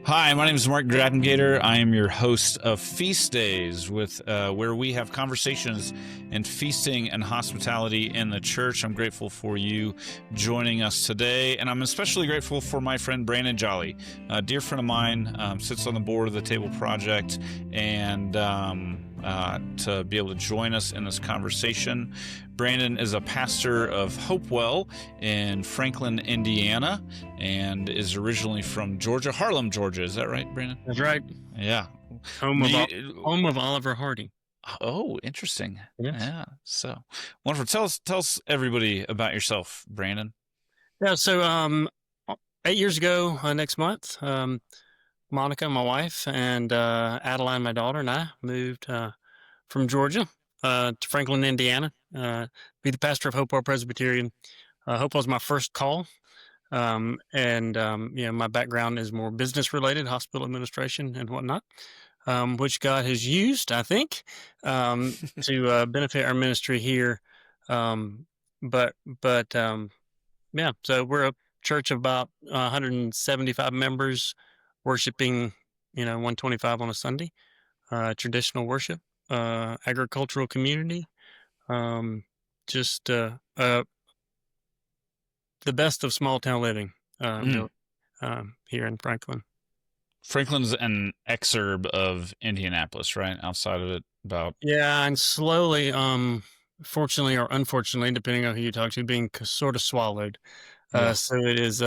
Hi, my name is Mark Dradengater. I am your host of Feast Days, where we have conversations and feasting and hospitality in the church. I'm grateful for you joining us today, and I'm especially grateful for my friend Brandon Jolley, a dear friend of mine, sits on the board of the Table Project, and to be able to join us in this conversation. Brandon is a pastor of Hopewell in Franklin, Indiana, and is originally from Georgia, Harlem, Georgia. Is that right, Brandon? That's right. Yeah. Home of Oliver Hardy. Oh, interesting. Yes. Yeah. So wonderful. Tell us everybody about yourself, Brandon. Yeah. So, 8 years ago, next month, Monica, my wife, and Adeline, my daughter, and I moved from Georgia to Franklin, Indiana, be the pastor of Hopewell Presbyterian. Hopewell was my first call. My background is more business related, hospital administration and whatnot, which God has used, I think, to benefit our ministry here. Um, but yeah, so we're a church of about 175 members, worshiping, 125 on a Sunday, traditional worship, agricultural community, um, just the best of small town living, really, here in Franklin. Franklin's an exurb of Indianapolis, right? Outside of it, about. Yeah, and slowly, fortunately or unfortunately, depending on who you talk to, being sort of swallowed. Yeah. So it is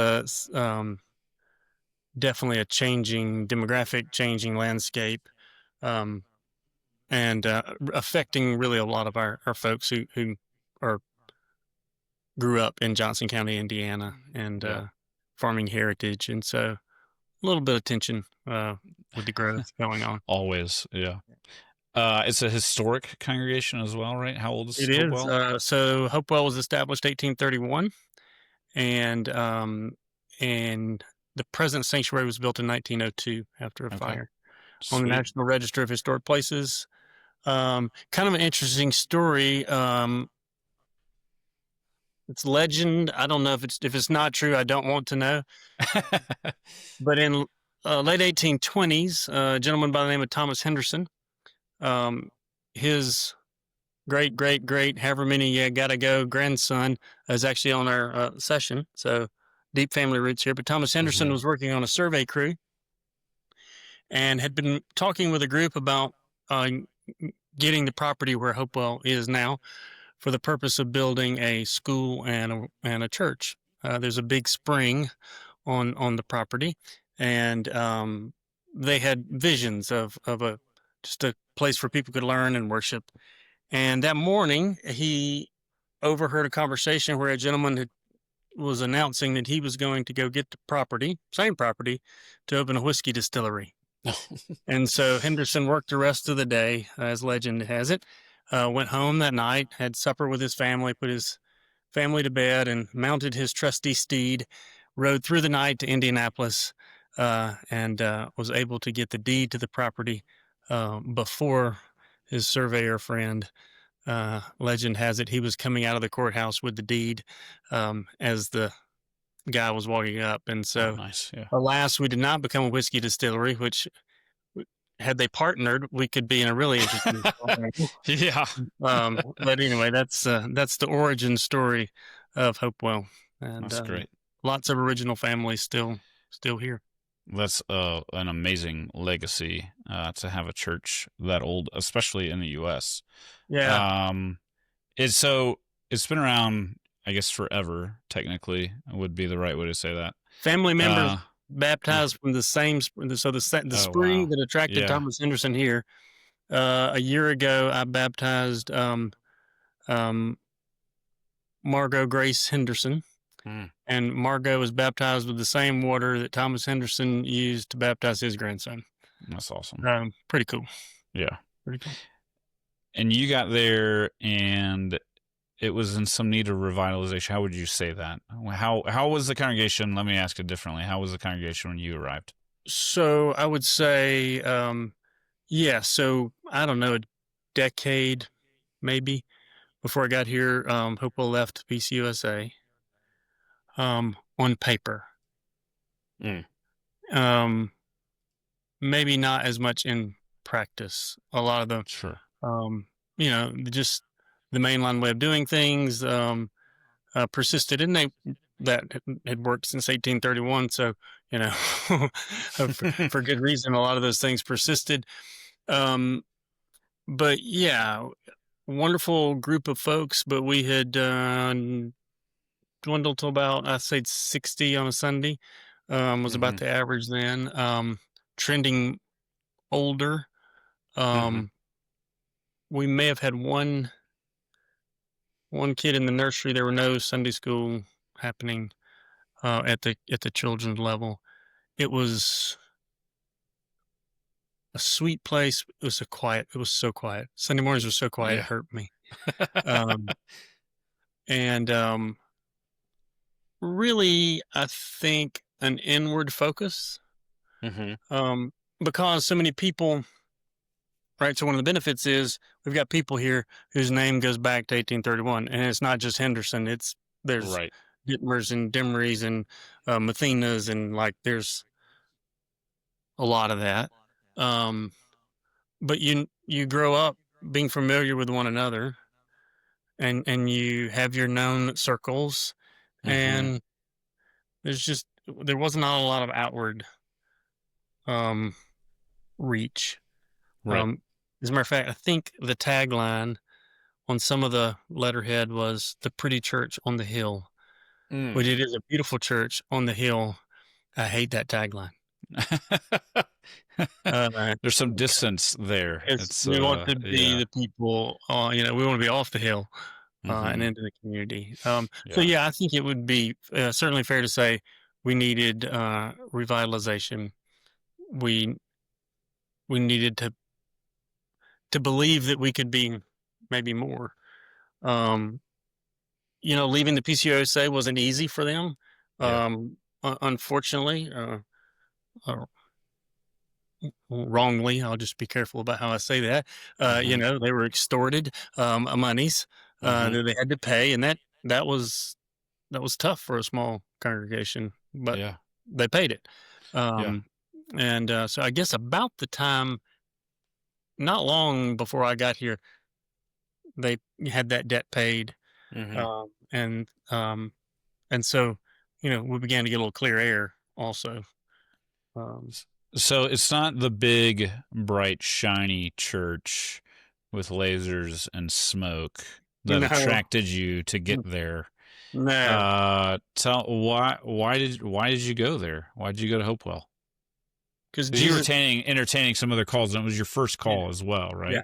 definitely a changing demographic, changing landscape, um, and affecting really a lot of our folks who are grew up in Johnson County, Indiana, and farming heritage, and so a little bit of tension with the growth going on. Always, yeah. It's a historic congregation as well, right? How old is It is. Hopewell? So Hopewell was established 1831, and the present sanctuary was built in 1902 after a fire on the Sweet. National Register of Historic Places. Kind of an interesting story. It's legend. I don't know if it's not true. I don't want to know. But in late 1820s, a gentleman by the name of Thomas Henderson, his great, however many gotta go grandson is actually on our session. So deep family roots here. But Thomas Henderson was working on a survey crew and had been talking with a group about getting the property where Hopewell is now for the purpose of building a school and a church. There's a big spring on the property, and they had visions of just a place where people could learn and worship. And that morning, he overheard a conversation where a gentleman was announcing that he was going to go get the property, same property, to open a whiskey distillery. And so Henderson worked the rest of the day, as legend has it, went home that night, had supper with his family, put his family to bed, and mounted his trusty steed, rode through the night to Indianapolis, and was able to get the deed to the property before his surveyor friend. Legend has it he was coming out of the courthouse with the deed as the guy was walking up. And so, nice. Yeah. Alas, we did not become a whiskey distillery, which, had they partnered, we could be in a really interesting Yeah. But anyway, that's the origin story of Hopewell. And that's great. Lots of original families still here. That's an amazing legacy to have a church that old, especially in the U.S. Yeah. It's been around, I guess, forever. Technically, would be the right way to say that. Family members baptized from the same. So the spring that attracted Thomas Henderson here. A year ago, I baptized Margot Grace Henderson. And Margot was baptized with the same water that Thomas Henderson used to baptize his grandson. That's awesome. Pretty cool. Yeah. Pretty cool. And you got there, and it was in some need of revitalization. How would you say that? How was the congregation? Let me ask it differently. How was the congregation when you arrived? So I would say, so I don't know, a decade maybe before I got here, Hopewell left PCUSA. On paper. maybe not as much in practice. A lot of the, Sure. just the mainline way of doing things persisted, and that had worked since 1831. So, for good reason, a lot of those things persisted. But yeah, wonderful group of folks, but we had dwindled to about, I say 60 on a Sunday, was about the average then, trending older. We may have had one kid in the nursery. There were no Sunday school happening at the children's level. It was a sweet place. It was so quiet. Sunday mornings were so quiet. Yeah. It hurt me. And really, I think an inward focus, because so many people, right? So one of the benefits is we've got people here whose name goes back to 1831, and it's not just Henderson. There's Right. Dittmers and Demarys and Mathenas, and there's a lot of that. But you grow up being familiar with one another, and you have your known circles, and there wasn't not a lot of outward reach. Right. As a matter of fact, I think the tagline on some of the letterhead was "The Pretty Church on the Hill," which it is a beautiful church on the hill. I hate that tagline. There's some distance there. We want to be the people, we want to be off the hill and into the community. So yeah, I think it would be certainly fair to say we needed revitalization. We needed to believe that we could be maybe more. Leaving the PCOSA wasn't easy for them. Unfortunately, wrongly, I'll just be careful about how I say that. They were extorted monies that they had to pay, and that was tough for a small congregation, but they paid it. And so I guess about the time, not long before I got here, they had that debt paid. And so, we began to get a little clear air also. So it's not the big, bright, shiny church with lasers and smoke that attracted you to get there. No. Why did you go there? Why did you go to Hopewell? Because you were entertaining some other calls, and it was your first call as well, right? Yeah.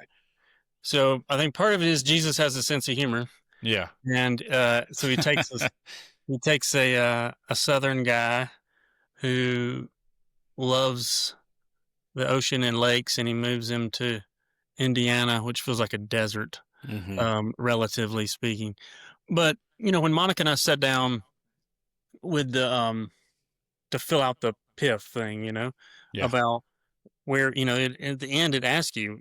So I think part of it is Jesus has a sense of humor. Yeah. And so he takes a Southern guy who loves the ocean and lakes, and he moves him to Indiana, which feels like a desert, relatively speaking. But when Monica and I sat down with the to fill out the PIF thing, about where at the end it asks you,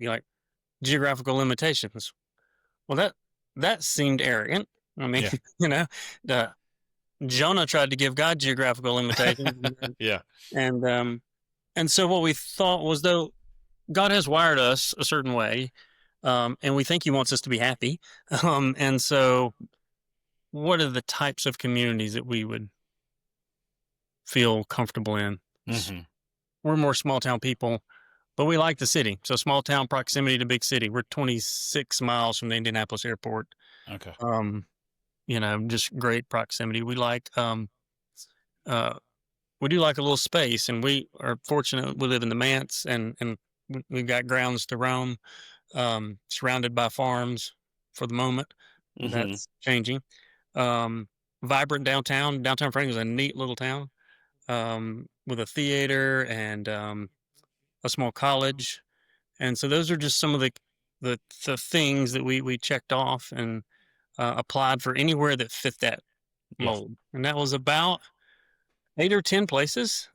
geographical limitations. Well, that seemed arrogant. I mean, Jonah tried to give God geographical limitations. And so what we thought was, though, God has wired us a certain way, and we think he wants us to be happy. And so what are the types of communities that we would feel comfortable in? We're more small town people, but we like the city. So small town proximity to big city. We're 26 miles from the Indianapolis airport. Okay. Just great proximity. We like, we do like a little space, and we are fortunate. We live in the manse, and we've got grounds to roam, surrounded by farms for the moment. That's changing. Vibrant downtown. Downtown Franklin is a neat little town, with a theater and a small college. And so those are just some of the things that we checked off and applied for anywhere that fit that mold. And that was about 8 or 10 places.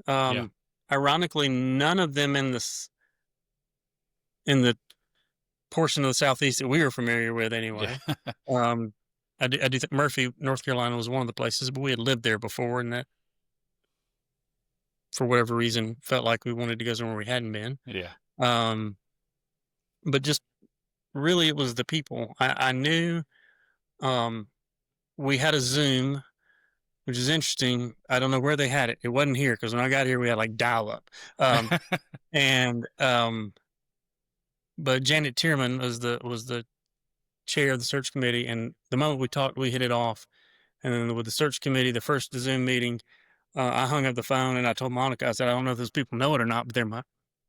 Ironically, none of them in the portion of the Southeast that we were familiar with anyway. I do think Murphy, North Carolina was one of the places, but we had lived there before, and for whatever reason, felt like we wanted to go somewhere we hadn't been. Yeah. Um, but just really, it was the people. I knew um, we had a Zoom, which is interesting. I don't know where they had it. It wasn't here because when I got here, we had like dial up. Um, and but Janet Tierman was the chair of the search committee, and the moment we talked, we hit it off. And then with the search committee, the first Zoom meeting, I hung up the phone and I told Monica, I said, I don't know if those people know it or not, but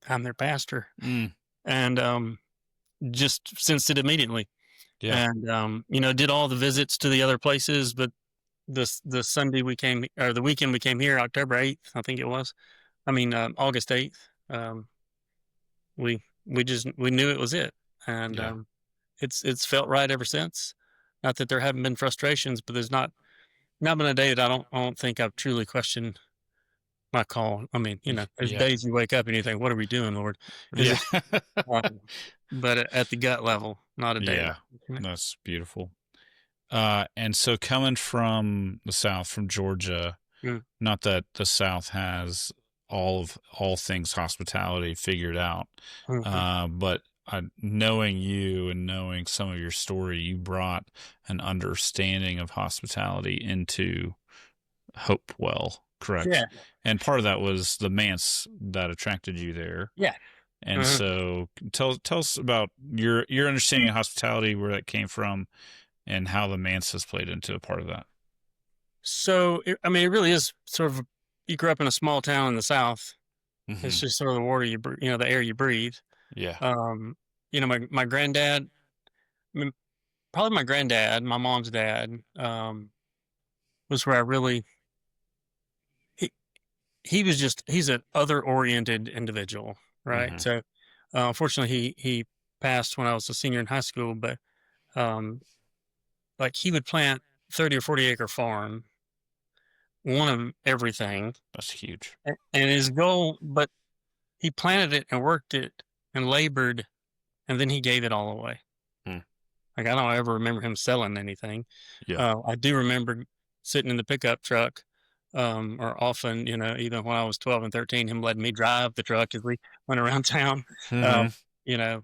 I'm their pastor. Mm. And just sensed it immediately. Yeah. And did all the visits to the other places, but the Sunday we came, or the weekend we came here, October 8th, I think it was. August 8th. We knew it was it, and Yeah. it's felt right ever since. Not that there haven't been frustrations, but there's not been a day that I don't think I've truly questioned my call. I mean, there's Yeah. days you wake up and you think, "What are we doing, Lord?" Is Yeah. it, but at the gut level, not a day. Yeah. That's beautiful. And so coming from the South, from Georgia, Mm. not that the South has all things hospitality figured out, but knowing you and knowing some of your story, you brought an understanding of hospitality into Hopewell, correct? Yeah. And part of that was the manse that attracted you there. Yeah. And so tell us about your understanding of hospitality, where that came from, and how the manse has played into a part of that. So, it really is sort of, you grew up in a small town in the South. Mm-hmm. It's just sort of the water the air you breathe. Yeah. My granddad, probably my granddad, my mom's dad, was where I really, he's an other-oriented individual, right? Mm-hmm. So, unfortunately, he passed when I was a senior in high school, but, like, he would plant 30 or 40 acre farm, one of everything. That's huge. And his goal, but he planted it and worked it and labored, and then he gave it all away. Like, I don't ever remember him selling anything. Yeah. I do remember sitting in the pickup truck, or often, even when I was 12 and 13, him letting me drive the truck as we went around town, Mm-hmm.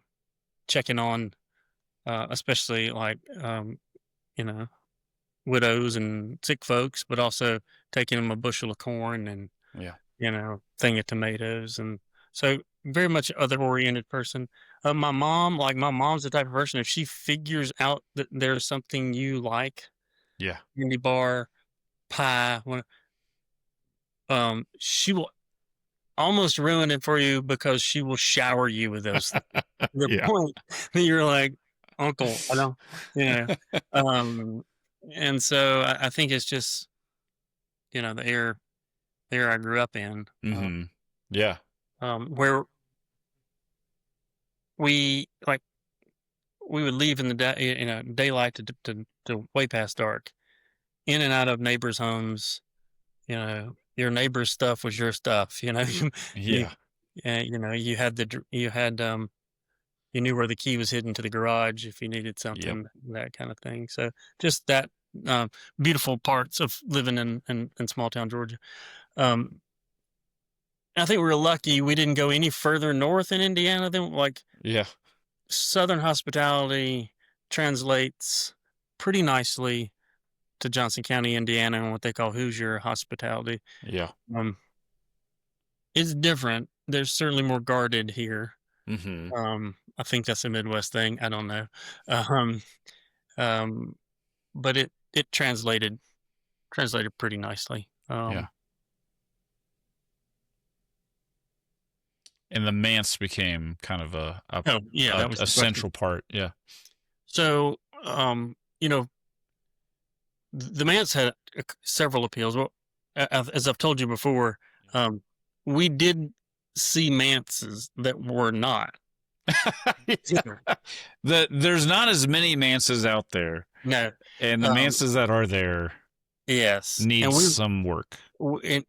Checking on, especially like, widows and sick folks, but also taking them a bushel of corn and, thing of tomatoes. And so very much other-oriented person. My mom's the type of person, if she figures out that there's something you like, Yeah. candy bar, pie, she will almost ruin it for you because she will shower you with those things. The point that you're like, Uncle, I don't, and so I think it's just, the air I grew up in, Mm-hmm. Yeah. where we would leave in the day, daylight to way past dark, in and out of neighbors' homes. Your neighbor's stuff was your stuff. You, Yeah. you had you knew where the key was hidden to the garage if you needed something, that kind of thing. So just that, beautiful parts of living in small town Georgia. I think we were lucky we didn't go any further north in Indiana than Southern hospitality translates pretty nicely to Johnson County, Indiana, and what they call Hoosier hospitality. Yeah. It's different. There's certainly more guarded here. Mm-hmm. I think that's a Midwest thing. I don't know. But it translated pretty nicely. And the manse became kind of a that was central part. Yeah. So, the manse had several appeals. Well, as I've told you before, we did see manses that were not. There's not as many manses out there. No. And the manses that are there, yes, need some work.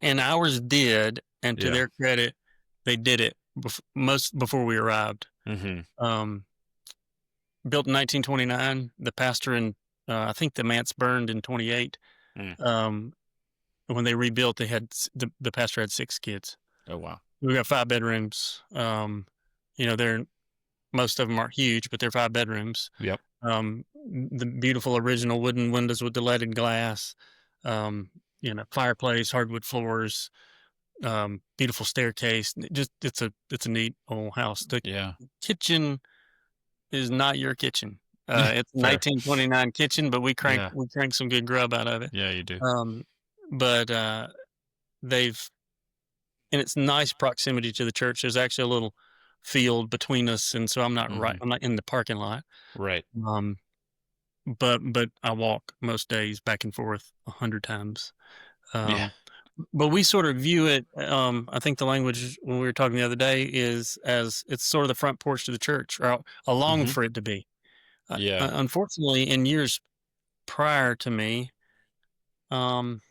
And ours did, and to their credit, they did it most before we arrived. Mm-hmm. Built in 1929, the pastor and I think the manse burned in 28. when they rebuilt, they had the pastor had 6 kids. Oh, wow. We got 5 bedrooms. They're most of them aren't huge, but they're 5 bedrooms. Yep. The beautiful original wooden windows with the leaded glass, fireplace, hardwood floors, beautiful staircase. It's a neat old house. The Yeah. kitchen is not your kitchen. It's a Fair. 1929 kitchen, but we crank Yeah. some good grub out of it. Yeah, you do. But they've and it's nice proximity to the church. There's actually a little field between us, and so I'm not Mhm. I'm not in the parking lot. Right. Um, but I walk most days back and forth 100 times. Yeah. Um, but we sort of view it. I think the language when we were talking the other day is as it's sort of the front porch to the church, or I long Mhm. for it to be. Yeah. Unfortunately, in years prior to me, um,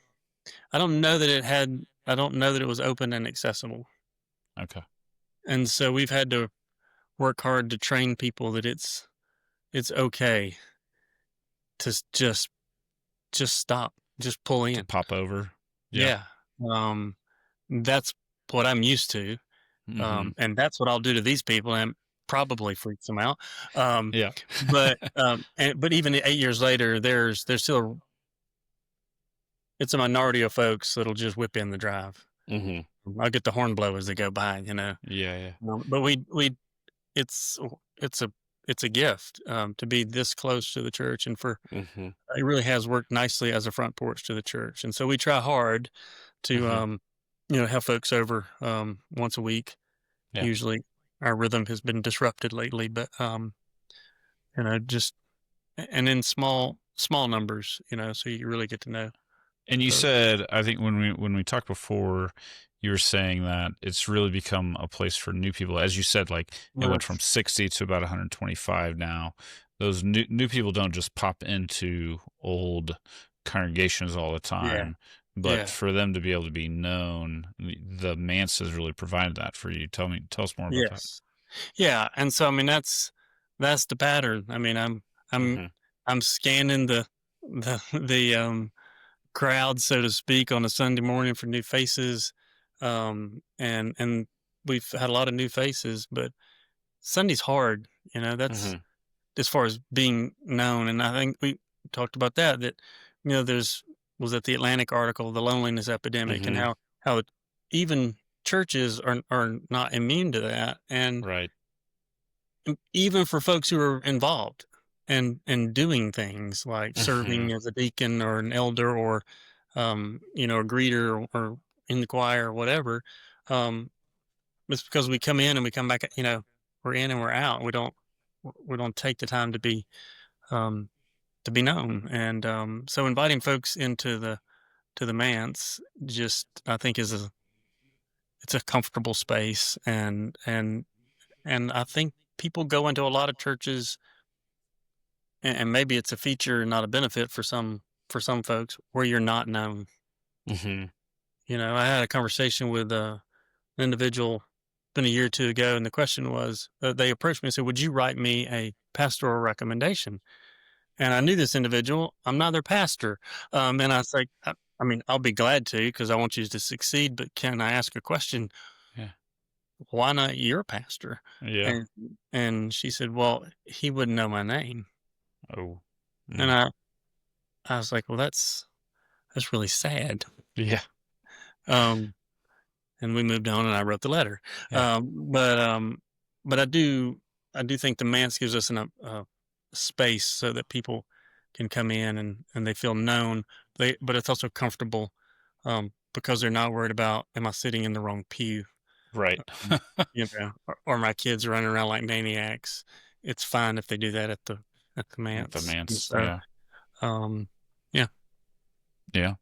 I don't know that it had. I don't know that it was open and accessible, Okay. and so we've had to work hard to train people that it's okay to just stop, just pull To in. pop over. Yeah. Yeah. Um, that's what I'm used to. Mhm. And that's what I'll do to these people and probably freaks them out. Um, Yeah. but even 8 years later, there's still it's a minority of folks that'll just whip in the drive. Mhm. I'll get the horn blow as they go by. Yeah, yeah. But we it's it's a it's a gift to be this close to the church, and for Mhm. it really has worked nicely as a front porch to the church. And so we try hard to Mhm. have folks over once a week. Yeah. Usually our rhythm has been disrupted lately, but just and in small numbers, so you really get to know And you folks. said, I think when we talked before, you were saying that it's really become a place for new people. As you said, like it went from Yes. 60 to about 125 now. Those new people don't just pop into old congregations all the Yeah. time, but Yeah. for them to be able to be known, the Manse has really provided that for you. Tell us more about that. Yes. Yeah. And so I mean that's the pattern. I mean I'm Hmm. I'm scanning the crowd, so to speak, on a Sunday morning for new faces. And we've had a lot of new faces, but Sunday's hard, that's Hmm. as far as being known. And I think we talked about that, there's was that the Atlantic article, the loneliness epidemic, and Hmm. how even churches are not immune to that. And Right. even for folks who are involved and doing things like Hmm. serving as a deacon or an elder or a greeter or in the choir or whatever, um, it's because we come in and we come back, we're in and we're out. We don't take the time um, to be known. And so inviting folks into the manse just I think it's a comfortable space, and I think people go into a lot of churches, and maybe it's a feature, not a benefit for some folks, where you're not known. Hmm. I had a conversation with an individual been a year or two ago, and the question was, they approached me and said, "Would you write me a pastoral recommendation?" And I knew this individual. I'm not their pastor, and I was like, I mean, I'll be glad to because I want you to succeed. But can I ask a question? Yeah. Why not your pastor? Yeah. And and she said, "Well, he wouldn't know my name." Oh. And Mm. I was like, "Well, that's really sad." Yeah. Um, and we moved on, and I wrote the letter. Yeah. But I do think the manse gives us a space so that people can come in and they feel known. But it's also comfortable, because they're not worried about, am I sitting in the wrong pew? Right. Um, or my kids running around like maniacs. It's fine if they do that at the At the manse. And Manse. so, Yeah. um, yeah, Yeah.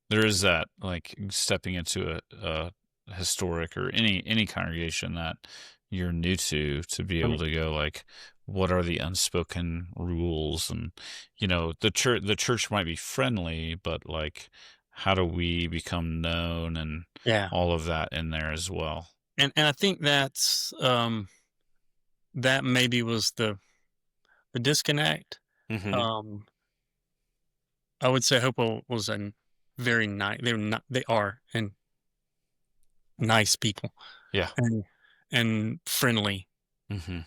There is that, like stepping into a historic or any congregation that you're new to be I able mean, to go like, what are the unspoken rules? And the church might be friendly, but like, how do we become known and yeah. all of that in there as well? And I think that maybe was the disconnect. Hmm. Um, I would say Hopewell was an very nice. They are and nice people, Yeah. and friendly. Mm-hmm.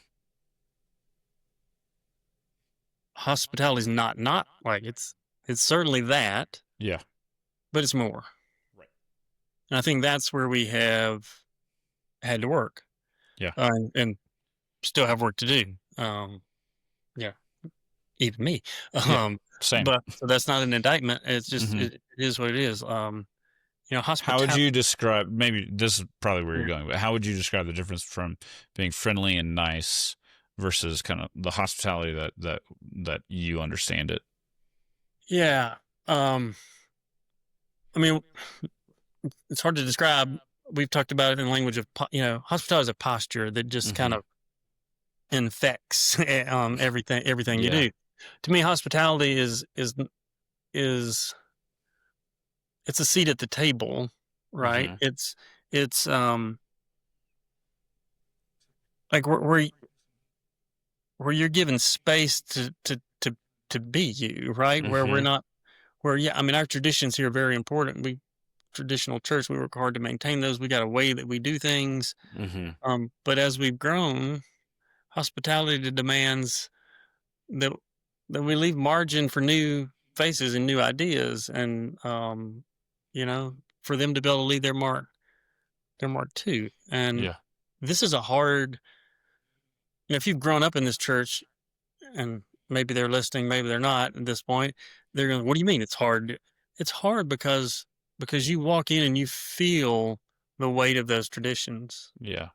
Hospitality is not like it's certainly that, Yeah. but it's more. Right. And I think that's where we have had to work, Yeah. and still have work to do. Yeah, even me. Yeah. Um, Same. but so that's not an indictment. It's just Mm-hmm. it is what it is. How would Hospitality. you describe, maybe this is probably where you're Yeah. going, but how would you describe the difference from being friendly and nice versus kind of the hospitality that you understand it? Yeah. Um, I mean, it's hard to describe. We've talked about it in language of, hospitality is a posture that just kind Mm-hmm. of infects everything you Yeah. do. To me, hospitality is it's a seat at the table, right? Mm-hmm. It's like where you're given space to be you, right? Where we're Mm-hmm. not where yeah, I mean our traditions here are very important. We traditional church, we work hard to maintain those. We got a way that we do things. Mm-hmm. But as we've grown, hospitality demands that we leave margin for new faces and new ideas, and for them to be able to leave their mark too. And Yeah. this is a hard. If you've grown up in this church, and maybe they're listening, maybe they're not at this point, they're going, "What do you mean it's hard?" It's hard because you walk in and you feel the weight of those traditions. Yeah.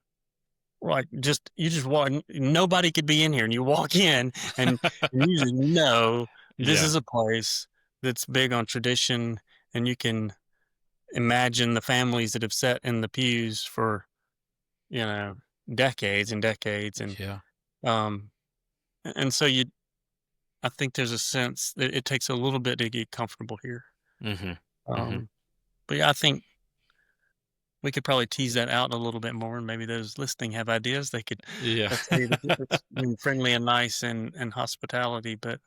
Like, you just walk nobody could be in here, and you walk in, and you just know this Yeah. is a place that's big on tradition, and you can imagine the families that have sat in the pews for, you know, decades and decades, Yeah. um, and so I think there's a sense that it takes a little bit to get comfortable here, Mm-hmm. Mm-hmm. um, but, yeah, I think we could probably tease that out a little bit more, and maybe those listening have ideas. They could, Yeah. let's say, the difference between friendly and nice and hospitality. But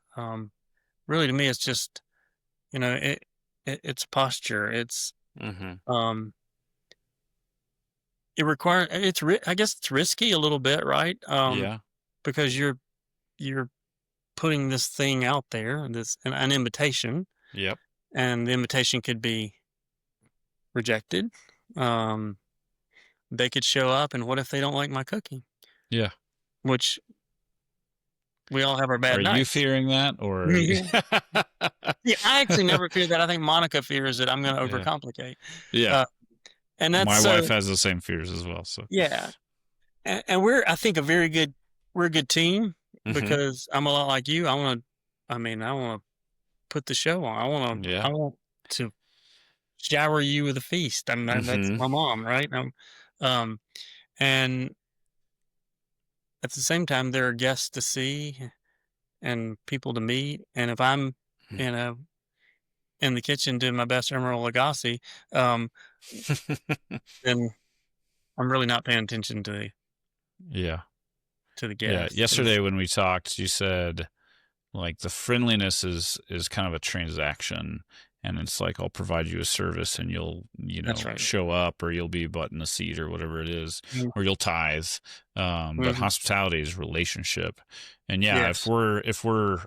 really, to me, it's just it's posture. Mm-hmm. Um, it requires I guess it's risky a little bit, right? Yeah. Because you're putting this thing out there, an invitation, Yep. and the invitation could be rejected. Um, they could show up, and what if they don't like my cooking? Yeah. Which we all have our Are bad you nights. fearing that or are you? Yeah. Yeah, I actually never fear that. I think Monica fears that I'm gonna Yeah. overcomplicate. Yeah. Uh, and that's My so wife has the same fears as well. So. yeah. And I think, we're a good team Mm-hmm. because I'm a lot like you. I wanna put the show on. I Yeah. want to shower you with a feast. That's Mm-hmm. my mom, right? Um, and at the same time, there are guests to see and people to meet, and if I'm, you know, in the kitchen doing my best Emeril Lagasse, um, then I'm really not paying attention Yeah. to the Yeah. guests. Yesterday when we talked, you said like the friendliness is kind of a transaction, and it's like I'll provide you a service and you'll That's right. show up or you'll be button a seat or whatever it is, Mhm. or you'll tithe. But Mhm. hospitality is relationship, and yeah, Yes. if we're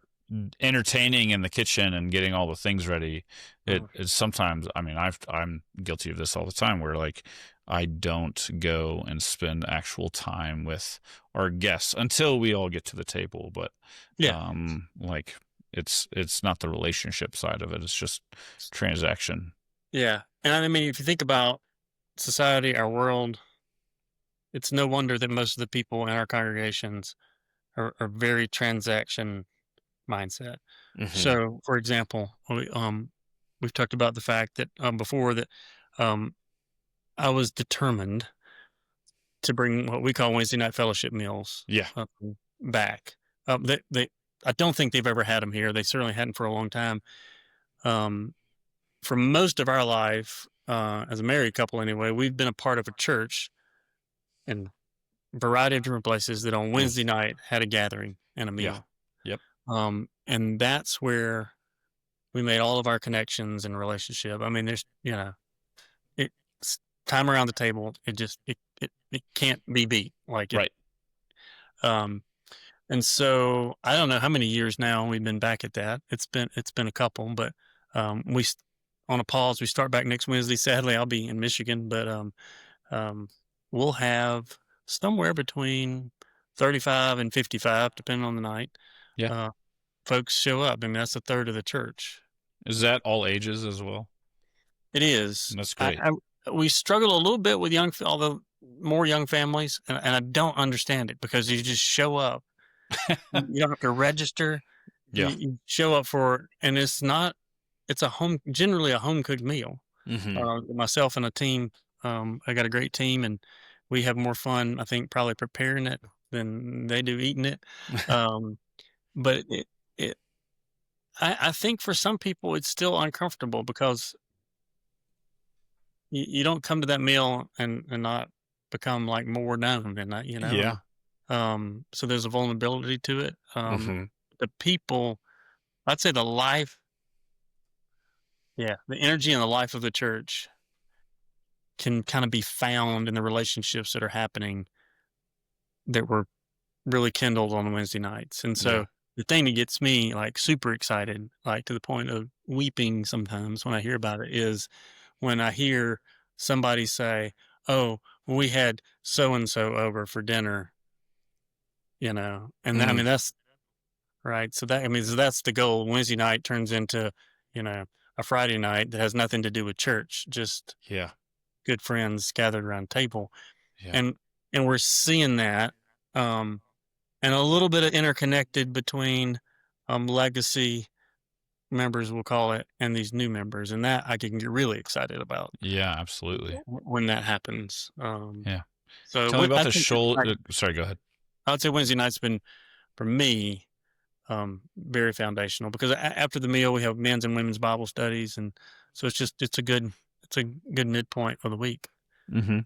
entertaining in the kitchen and getting all the things ready, Mhm. it's sometimes, I mean, I'm guilty of this all the time where like I don't go and spend actual time with our guests until we all get to the table, but Yeah. like it's not the relationship side of it, it's just transaction. Yeah. And I mean, if you think about society, our world, it's no wonder that most of the people in our congregations are very transaction mindset. Mm-hmm. So, for example, we've talked about the fact that before that um, I was determined to bring what we call Wednesday night fellowship meals Yeah. back. I don't think they've ever had them here. They certainly hadn't for a long time. Um, for most of our life, as a married couple anyway, we've been a part of a church in a variety of different places that on Mm. Wednesday night had a gathering and a Yeah. meal. Yep. And that's where we made all of our connections and relationship. I mean, there's, it's time around the table. It can't be beat. Like it, Right. um, and so I don't know how many years now we've been back at that. It's been a couple, but we on a pause. We start back next Wednesday. Sadly, I'll be in Michigan, but um, we'll have somewhere between 35 and 55, depending on the night. Yeah. Uh, Folks show up. I mean, that's a third of the church. Is that all ages as well? It is. That's great. We struggle a little bit with although more young families, and I don't understand it because you just show up. You don't have to register. Yeah. You show up and it's generally a home cooked meal. Myself and a team, I got a great team, and we have more fun, I think, probably preparing it than they do eating it. But it I think for some people it's still uncomfortable because you don't come to that meal and not become like more known than that, Yeah. so there's a vulnerability to it. hmm The people, I'd say the energy and the life of the church can kind of be found in the relationships that are happening that were really kindled on Wednesday nights. And so Yeah. the thing that gets me like super excited, like to the point of weeping sometimes when I hear about it, is when I hear somebody say, "Oh, we had so and so over for dinner," and I Mm. mean that's right. So that's the goal. Wednesday night turns into, a Friday night that has nothing to do with church, just Yeah. good friends gathered around a table, Yeah. and we're seeing that, um, and a little bit of interconnected between legacy members, we'll call it, and these new members, and that I can get really excited about Yeah. Absolutely. when that happens. Yeah. So Tell me about I the think shoulder. Sorry. Go ahead. I would say Wednesday night's been for me very foundational because after the meal we have men's and women's Bible studies, and so it's a good midpoint of the week. Mm-hmm.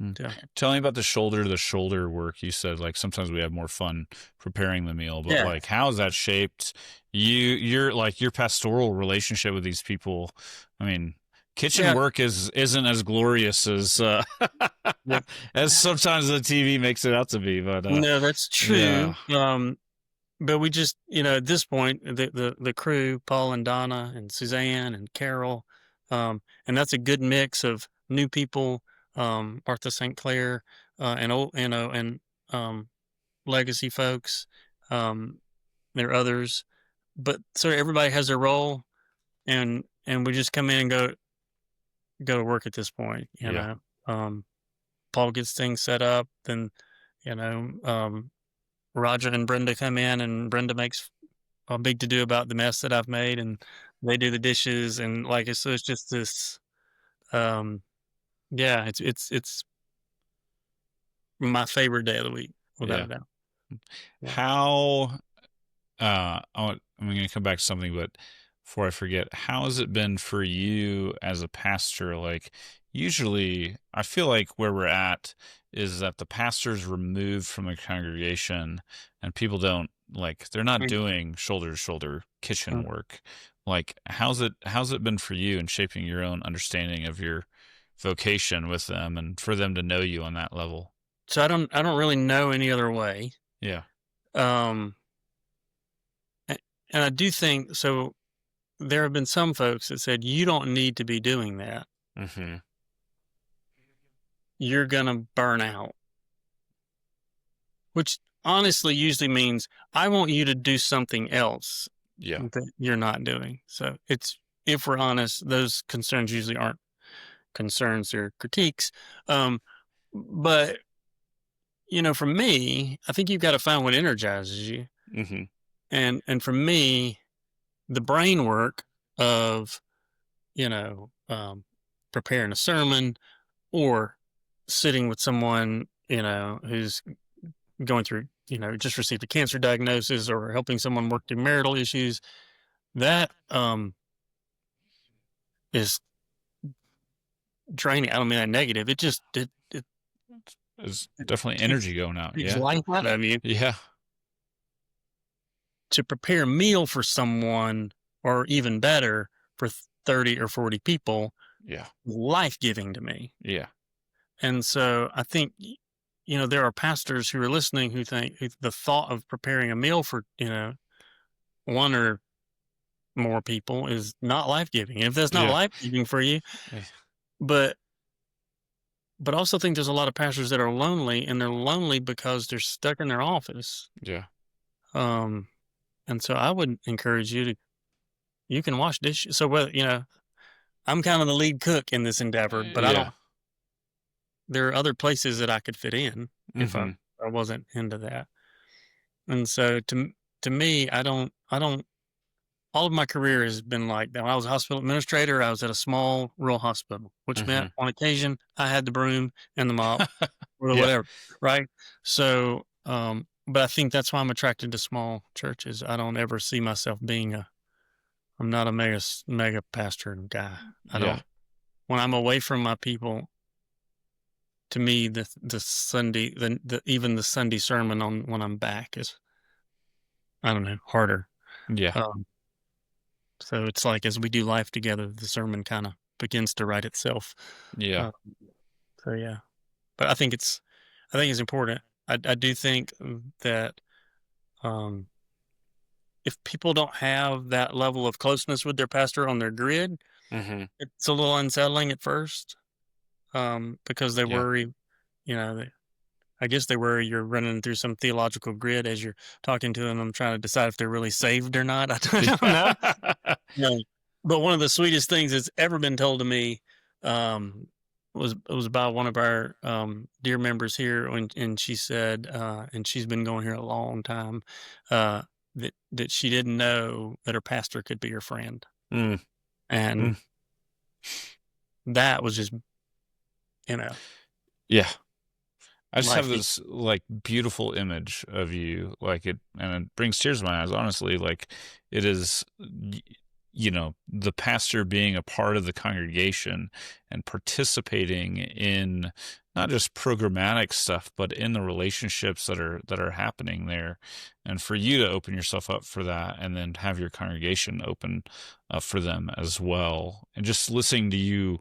Mm. Yeah, Tell me about the shoulder to shoulder work. You said like sometimes we have more fun preparing the meal, but yeah, like how has that shaped your pastoral relationship with these people? I mean, kitchen yeah, work isn't as glorious as yeah. as sometimes the TV makes it out to be, but No, that's yeah. true. But we just, at this point, the crew, Paul and Donna and Suzanne and Carol, and that's a good mix of new people, Martha St. Clair, and old, and legacy folks. Um, there are others, but so everybody has their role, and we just come in and go to work at this point. Yeah. Paul gets things set up, then you know, Roger and Brenda come in, and Brenda makes a big to do about the mess that I've made, and they do the dishes, and so it's just this. Um, yeah, it's my favorite day of the week, without Yeah. a doubt. Yeah, How I'm going to come back to something, but before I forget, how has it been for you as a pastor? Like, usually, I feel like where we're at is that the pastor's removed from the congregation, and people don't they're not mm, doing shoulder to shoulder kitchen mm. work. Like, how's it been for you in shaping your own understanding of your vocation with them, and for them to know you on that level? So I don't really know any other way. Yeah. Um, a- and I do think so. There have been some folks that said you don't need to be doing that. Mm-hmm. You're gonna burn out, which honestly usually means I want you to do something else Yeah. that you're not doing. So if we're honest, those concerns usually aren't concerns, they're critiques. But for me, I think you've got to find what energizes you. Mm-hmm. And for me, the brain work of, preparing a sermon or sitting with someone, who's going through, just received a cancer diagnosis, or helping someone work through marital issues, that is draining. I don't mean that negative. It just There's definitely takes energy going out. takes Yeah. life out of you Yeah. to prepare a meal for someone. or even better for 30 or 40 people, Yeah. life-giving to me. Yeah. And so I think, there are pastors who are listening who think the thought of preparing a meal for, one or more people is not life-giving. If that's not Yeah. life-giving for you, Eh, but also think there's a lot of pastors that are lonely, and they're lonely because they're stuck in their office. Yeah. Um, and so I would encourage you can wash dishes. So whether, I'm kind of the lead cook in this endeavor, but Yeah. there are other places that I could fit in if Mm-hmm. I wasn't into that. And so to me, I don't all of my career has been like that. When I was a hospital administrator, I was at a small rural hospital, which Mm-hmm. meant on occasion I had the broom and the mop or the Yeah. whatever, right? So, but I think that's why I'm attracted to small churches. I don't ever see myself being I'm not a mega pastor guy. I Yeah. don't. When I'm away from my people, to me, the Sunday, even the Sunday sermon on when I'm back is, I don't know, harder. Yeah. Um, so it's like as we do life together, the sermon kind of begins to write itself. Yeah. Uh, so yeah, but I think it's important. I do think that um, if people don't have that level of closeness with their pastor on their grid, Mm-hmm. it's a little unsettling at first, because they Yeah. worry, I guess they worry you're running through some theological grid as you're talking to them. I'm trying to decide if they're really saved or not. I don't know. No. But one of the sweetest things that's ever been told to me, was by one of our dear members here, and she said, and she's been going here a long time, that she didn't know that her pastor could be her friend, Mm. and Mm. that was just, you know Yeah. I just have life. this like beautiful image of you, like it, and it brings tears to my eyes. Honestly, like it is, the pastor being a part of the congregation and participating in not just programmatic stuff, but in the relationships that are happening there, and for you to open yourself up for that, and then have your congregation open up for them as well, and just listening to you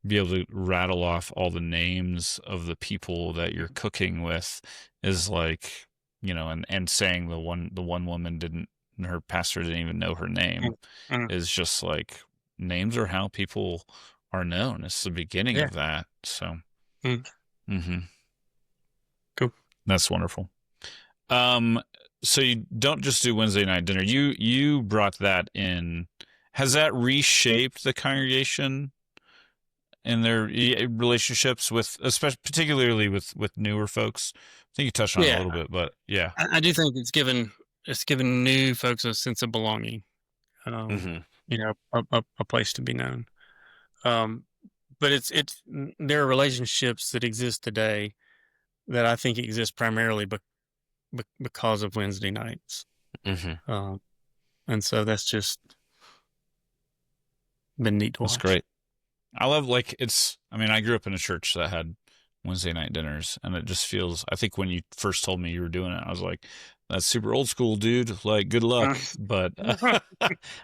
be able to rattle off all the names of the people that you're cooking with is like, and saying the one woman didn't, her pastor didn't even know her name, Mm, mm, is just like, names are how people are known. It's the beginning yeah. of that. So, Mm, hmm cool. that's wonderful. Um, so you don't just do Wednesday night dinner. You brought that in. Has that reshaped the congregation in their relationships with, especially particularly with newer folks? I think you touched on it a Yeah, little bit, but yeah. I do think it's given new folks a sense of belonging. Um, Hmm. a place to be known. Um, but there are relationships that exist today that I think exist primarily because of Wednesday nights. Hmm. Um, and so that's just been neat to That's watch. great. I love, like, I mean, I grew up in a church that had Wednesday night dinners, and it just feels, I think when you first told me you were doing it, I was like, that's super old school, dude. Like, good luck. But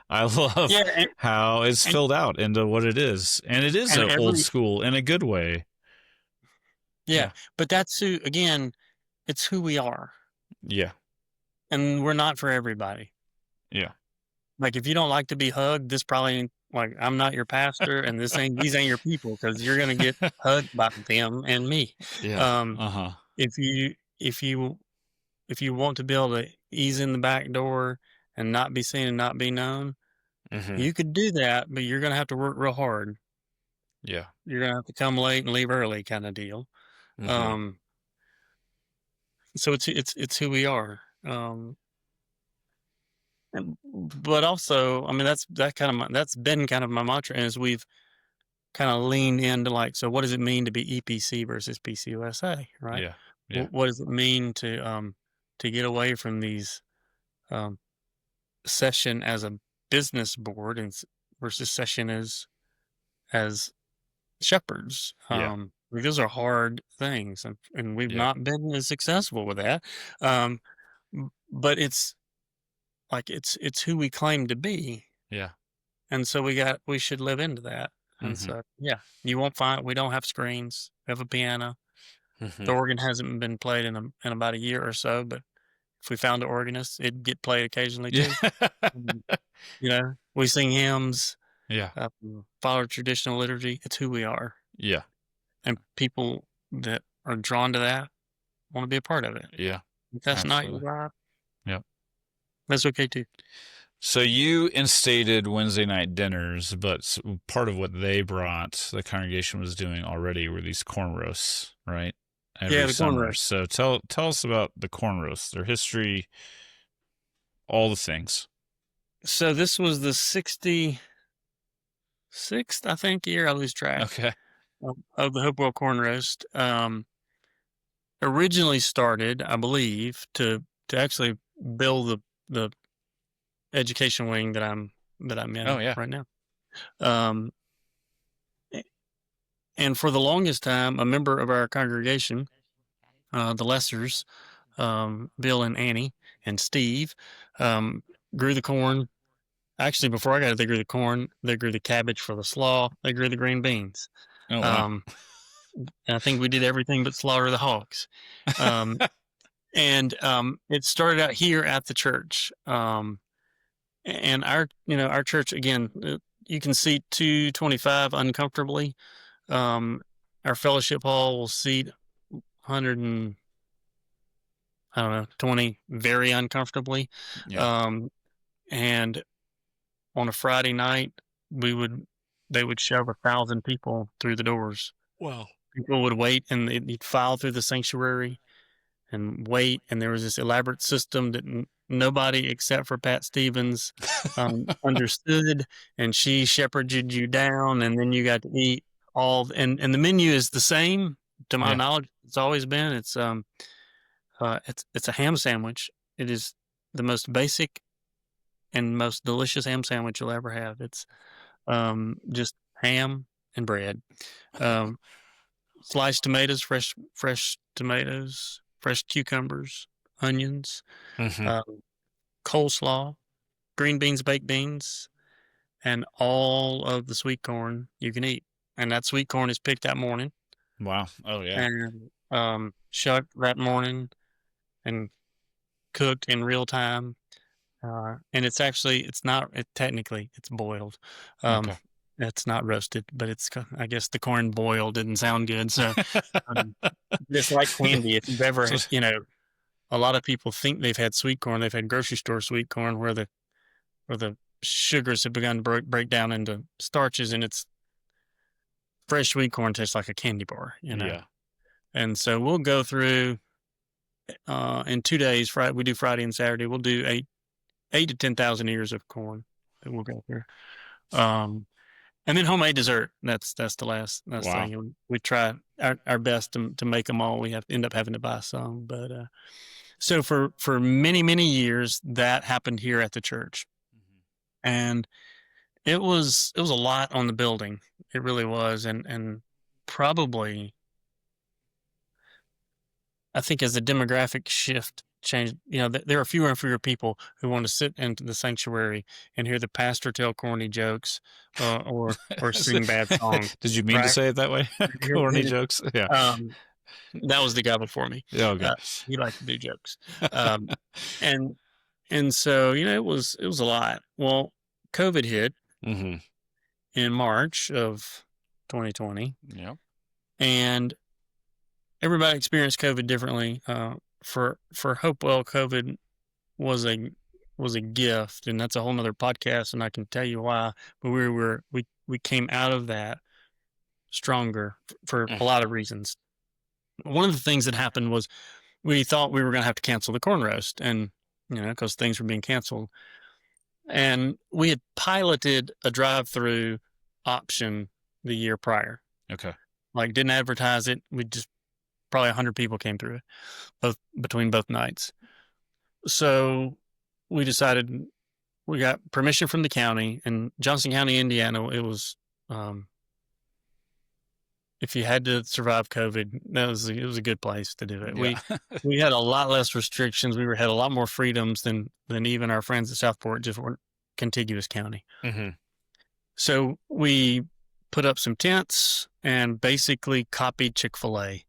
I love Yeah, how it's and filled out into what it is. And it is and a old every school in a good way. yeah, Yeah. but that's who again, it's who we are, Yeah. and we're not for everybody. Yeah. Like, if you don't like to be hugged, this probably ain't like, I'm not your pastor, and these ain't your people because 'cause you're gonna get hugged by them and me. Yeah. Um, Uh-huh. if you if you if you want to be able to ease in the back door and not be seen and not be known, Hmm. you could do that, but you're gonna have to work real hard. Yeah. You're gonna have to come late and leave early kinda deal. Hmm. Um, so it's who we are. But also, I mean, that's been kind of my mantra as we've kind of leaned into like, so what does it mean to be EPC versus PCUSA, right? Yeah. Yeah. What does it mean to get away from these um, session as a business board versus session as shepherds? Yeah. Like, those are hard things, and we've Yeah. not been as successful with that. Um, but it's like it's who we claim to be. Yeah. And so we should live into that. And Mm-hmm. so, yeah, you won't find, we don't have screens. We have a piano. Mm-hmm. The organ hasn't been played in about a year or so, but if we found an organist, it'd get played occasionally Yeah. too. Um, we sing hymns, Yeah. follow traditional liturgy. It's who we are. Yeah. And people that are drawn to that want to be a part of it. Yeah. If that's not your Absolutely. vibe, Yep. that's okay too. So you instated Wednesday night dinners, but part of what they brought, the congregation was doing already, were these corn roasts, right? Yeah, Every the corn summer. roast. So tell us about the corn roasts, their history, all the things. So this was the 66th, I think, year. I lose track Okay. of the Hopewell corn roast. Originally started, I believe, to actually build the education wing that I'm Oh in yeah. right now. Um, and for the longest time, a member of our congregation, the Lessers, Bill and Annie and Steve, grew the corn. Actually, before I got it, they grew the corn. They grew the cabbage for the slaw. They grew the green beans. Oh wow. And I think we did everything but slaughter the hogs. And it started out here at the church. And our church, again, you can seat 225 uncomfortably. Our fellowship hall will seat 100 and, I don't know, 20 very uncomfortably. Yeah. And on a Friday night, they would shove 1,000 people through the doors. Wow. People would wait, and they'd file through the sanctuary and wait. And there was this elaborate system that nobody except for Pat Stevens understood. And she shepherded you down, and then you got to eat and the menu is the same to my Yeah. knowledge. It's always been. It's a ham sandwich. It is the most basic and most delicious ham sandwich you'll ever have. It's just ham and bread, sliced tomatoes, fresh tomatoes, fresh cucumbers, onions, Mm-hmm. coleslaw, green beans, baked beans, and all of the sweet corn you can eat. And that sweet corn is picked that morning Wow. Oh yeah. and shucked that morning and cooked in real time. And it's technically it's boiled. Okay. It's not roasted, but I guess the corn boiled didn't sound good. So it's like candy. If you've ever, So, a lot of people think they've had sweet corn. They've had grocery store sweet corn where the sugars have begun to break down into starches, and it's fresh sweet corn tastes like a candy bar, yeah. And so we'll go through in 2 days. We do Friday and Saturday. We'll do 8 to 10,000 ears of corn that we'll go through. And then homemade dessert. That's the last Wow. thing. We try our best to make them all. We end up having to buy some, but so for many, many years that happened here at the church, and it was a lot on the building. It really was, and probably I think as the demographic shift changed, there are fewer and fewer people who want to sit into the sanctuary and hear the pastor tell corny jokes or sing bad songs. Did you mean to Right? say it that way? Corny jokes? Yeah. That was the guy before me. Yeah. Okay. He liked to do jokes. And so, it was a lot. Well, COVID hit Mm-hmm. in March of 2020, Yeah. and everybody experienced COVID differently. For Hopewell, COVID was a gift, and that's a whole nother podcast, and I can tell you why. But we came out of that stronger for a lot of reasons. One of the things that happened was we thought we were going to have to cancel the corn roast, and because things were being canceled, and we had piloted a drive-through option the year prior. Okay. Like, didn't advertise it. We just probably 100 people came through it, between both nights. So we decided, we got permission from the county, and Johnson County, Indiana. It was, if you had to survive COVID, it was a good place to do it. Yeah. We had a lot less restrictions. We had a lot more freedoms than even our friends at Southport. Just weren't contiguous county. Mm-hmm. So we put up some tents and basically copied Chick-fil-A,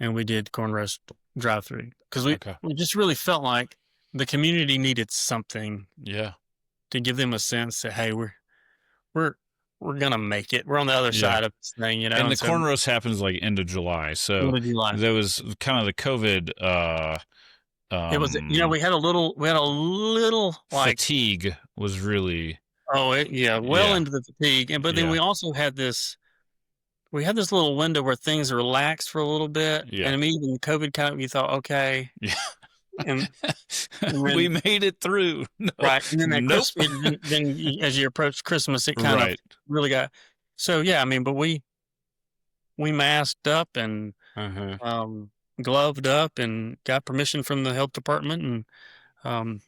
and we did corn roast drive-through because we just really felt like the community needed something. Yeah. To give them a sense that, hey, we're gonna make it. We're on the other side of this thing, you know. And the corn roast happens like end of July, so there was kind of the COVID. It was, we had a little like fatigue was really. Into the fatigue, but then we also had this. We had this little window where things relaxed for a little bit, and I mean, even COVID kind of, you thought, okay, and then, we made it through, right? And then Christmas, then as you approach Christmas, it kind of really got. So yeah, I mean, but we masked up and gloved up and got permission from the health department, and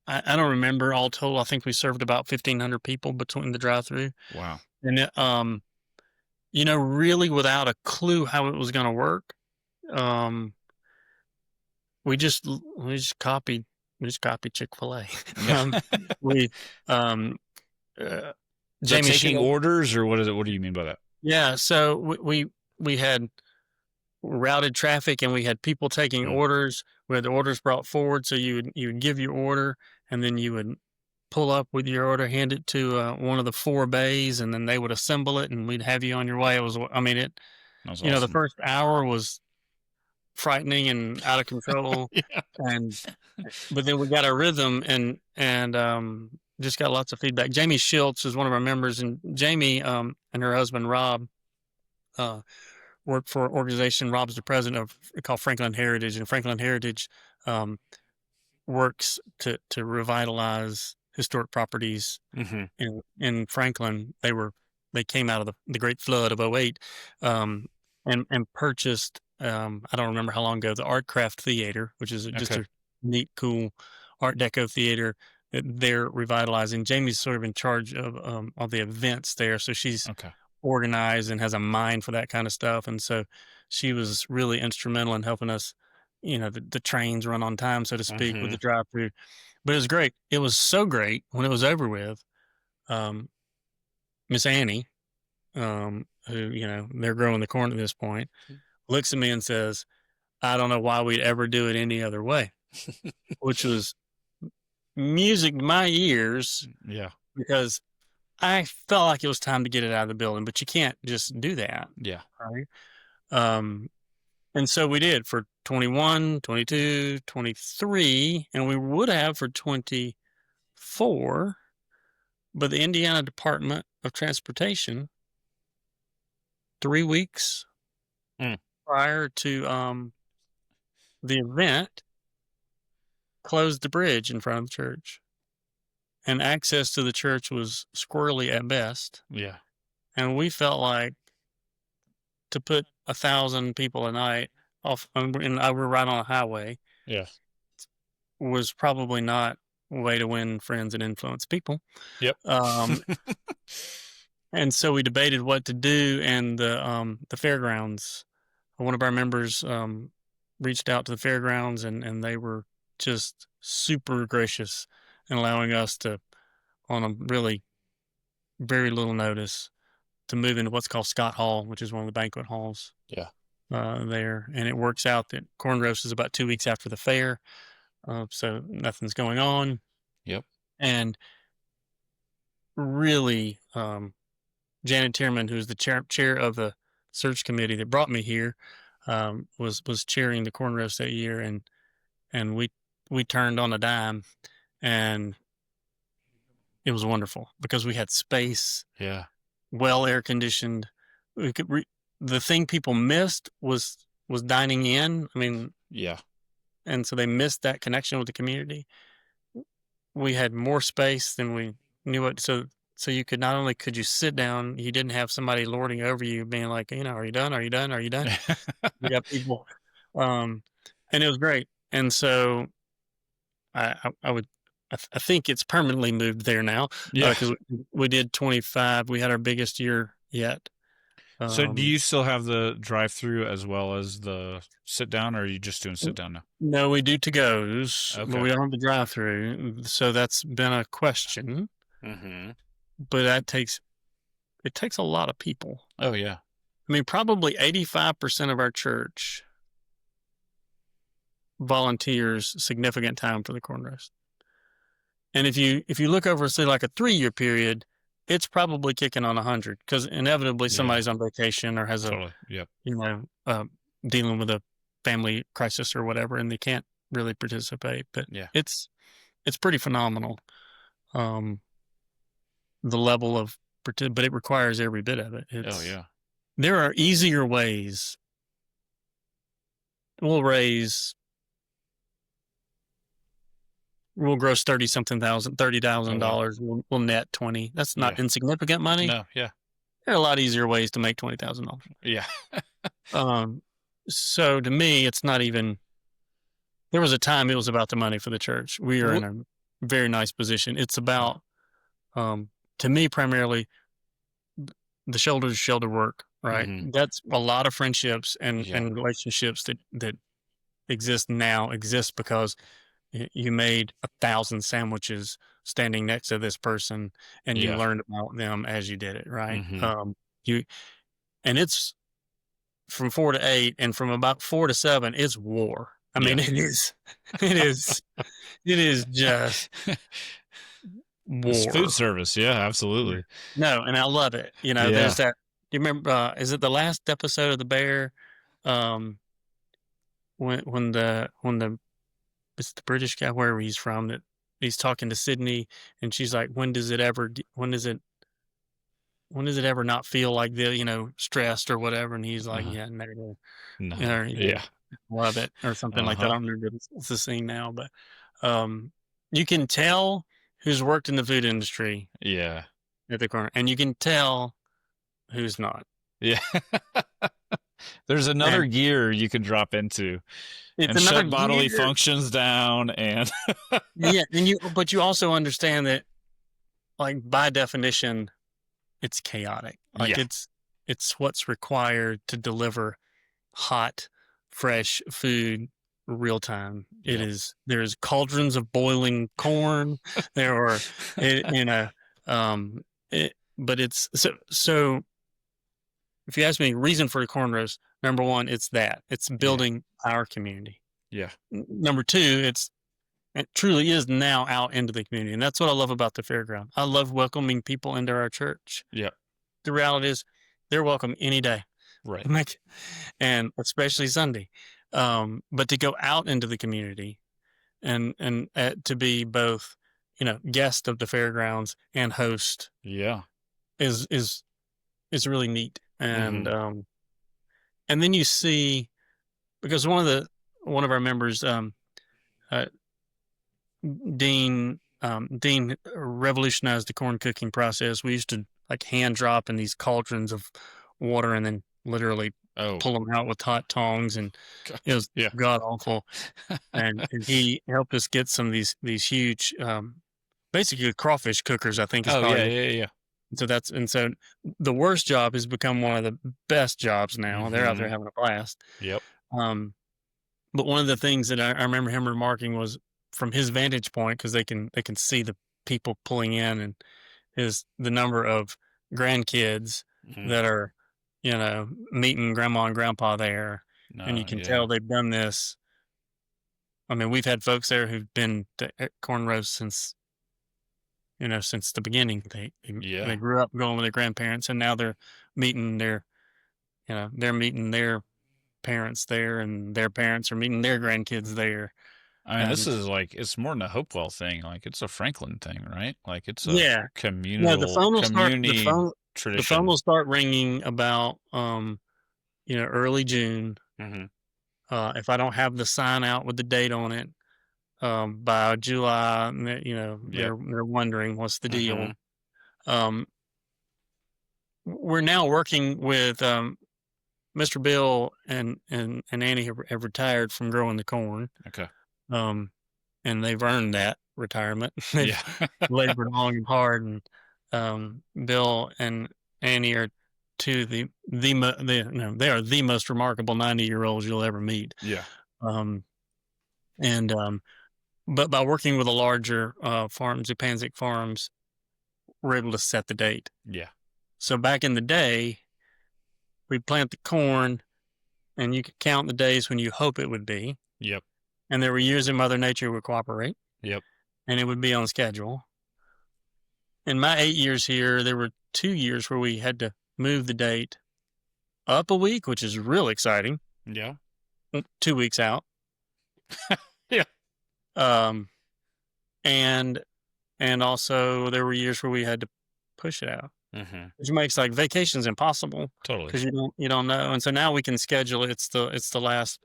I don't remember all total. I think we served about 1,500 people between the drive-through. Wow. And it, really without a clue how it was going to work, we just copied Chick-fil-A. Jamie taking orders, or what is it? What do you mean by that? Yeah, so we had routed traffic, and we had people taking orders. We had the orders brought forward, so you would give your order, and then you would pull up with your order, hand it to one of the 4 bays, and then they would assemble it, and we'd have you on your way. It was, I mean, it. That was awesome. The first hour was frightening and out of control, but then we got a rhythm and just got lots of feedback. Jamie Schultz is one of our members, and Jamie and her husband Rob work for an organization. Rob's the president of called Franklin Heritage, and Franklin Heritage works to revitalize historic properties in Franklin. They came out of the Great Flood of 2008 and purchased. I don't remember how long ago, the Art Craft Theater, which is just a neat, cool Art Deco theater that they're revitalizing. Jamie's sort of in charge of the events there, so she's organized and has a mind for that kind of stuff, and so she was really instrumental in helping us. The trains run on time, so to speak, with the drive-through. But it was great. It was so great when it was over with. Miss Annie, who they're growing the corn at this point, looks at me and says, I don't know why we'd ever do it any other way, which was music to my ears. Yeah. Because I felt like it was time to get it out of the building, but you can't just do that. Yeah. Right. And so we did for 21, 22, 23, and we would have for 24, but the Indiana Department of Transportation, 3 weeks prior to the event, closed the bridge in front of the church, and access to the church was squirrely at best. Yeah. And we felt like to put 1,000 people a night off, and we're right on a highway. Yeah. Was probably not a way to win friends and influence people. Yep. And so we debated what to do, and the fairgrounds, one of our members reached out to the fairgrounds, and they were just super gracious in allowing us to, on a really very little notice, to move into what's called Scott Hall, which is one of the banquet halls. Yeah. There. And it works out that corn roast is about 2 weeks after the fair. So nothing's going on. Yep. And really, Janet Tierman, who's the chair of the search committee that brought me here, was chairing the corn roast that year, and we turned on a dime, and it was wonderful because we had space. Yeah. Well air conditioned. We could the thing people missed was dining in. I mean, yeah. And so they missed that connection with the community. We had more space than we knew it. So you could, not only could you sit down, you didn't have somebody lording over you being like, are you done? Are you done? Are you done? We got people. And it was great. And so I think it's permanently moved there now. Yeah. Because we did 25. We had our biggest year yet. So do you still have the drive-through as well as the sit-down, or are you just doing sit-down now? No, we do to-goes, but we don't have the drive-through. So that's been a question. but it takes a lot of people. Oh yeah. I mean, probably 85% of our church volunteers significant time for the corn roast. And if you look over, say, like a 3-year period, it's probably kicking on 100 because inevitably somebody's on vacation or has Totally. Yep. Dealing with a family crisis or whatever, and they can't really participate. But it's pretty phenomenal. The level of, but it requires every bit of it. There are easier ways. We'll gross $30,000. We'll net 20. That's not insignificant money. No, yeah. There are a lot easier ways to make $20,000. Yeah. So to me, it's not even. There was a time it was about the money for the church. We are in a very nice position. It's about, to me, primarily the shoulder to shoulder work. Right. Mm-hmm. That's a lot of friendships and relationships that exist because you made 1,000 sandwiches standing next to this person, and you learned about them as you did it, right? Mm-hmm. And it's from 4 to 8, and from about 4 to 7, it's war. I mean, it is just war. It's food service, absolutely. No, and I love it. There's that. Do you remember? Is it the last episode of The Bear? When the it's the British guy, wherever he's from, that he's talking to Sydney, and she's like, when does it ever not feel like stressed or whatever? And he's like, never. No. Love it, or something like that. I don't remember the scene now, but you can tell who's worked in the food industry. Yeah. At the corner, and you can tell who's not. Yeah. There's another gear you can drop into. It's and shut bodily functions down, and but you also understand that, like, by definition, it's chaotic. Like it's what's required to deliver hot, fresh food real time. It is. There's cauldrons of boiling corn. There are, but it's so. If you ask me, reason for the corn roast, number one, it's building our community. Yeah. Number two, it truly is now out into the community. And that's what I love about the fairground. I love welcoming people into our church. Yeah. The reality is they're welcome any day. Right. And especially Sunday. But to go out into the community and to be both, guest of the fairgrounds and host. Yeah. Is really neat. And and then you see, because one of our members, Dean revolutionized the corn cooking process. We used to hand drop in these cauldrons of water and then literally pull them out with hot tongs, and it was god awful. and he helped us get some of these huge, basically crawfish cookers, I think. Yeah. So so the worst job has become one of the best jobs now. Mm-hmm. They're out there having a blast. Yep. But one of the things that I remember him remarking was, from his vantage point, because they can see the people pulling in, and is the number of grandkids that are, meeting grandma and grandpa there, and you can tell they've done this. I mean, we've had folks there who've been to corn roast since the beginning. They grew up going with their grandparents, and now they're meeting their parents there, and their parents are meeting their grandkids there. I mean, this is it's more than a Hopewell thing. Like, it's a Franklin thing, right? Like, it's a communal community tradition. The phone will start ringing about, early June. Mm-hmm. If I don't have the sign out with the date on it, by July, they're wondering what's the deal. We're now working with Mr. Bill and Annie have retired from growing the corn. Okay. And they've earned that retirement. They've labored long and hard, and Bill and Annie are they are the most remarkable 90-year-olds you'll ever meet. Yeah. But by working with the larger farms, the Panzik farms, we're able to set the date. Yeah. So back in the day, we'd plant the corn, and you could count the days when you hope it would be. Yep. And there were years that Mother Nature would cooperate. Yep. And it would be on schedule. In my 8 years here, there were 2 years where we had to move the date up a week, which is real exciting. Yeah. 2 weeks out. Yeah. And also there were years where we had to push it out, which makes like vacations impossible. Totally. Because you don't know. And so now we can schedule it. It's the last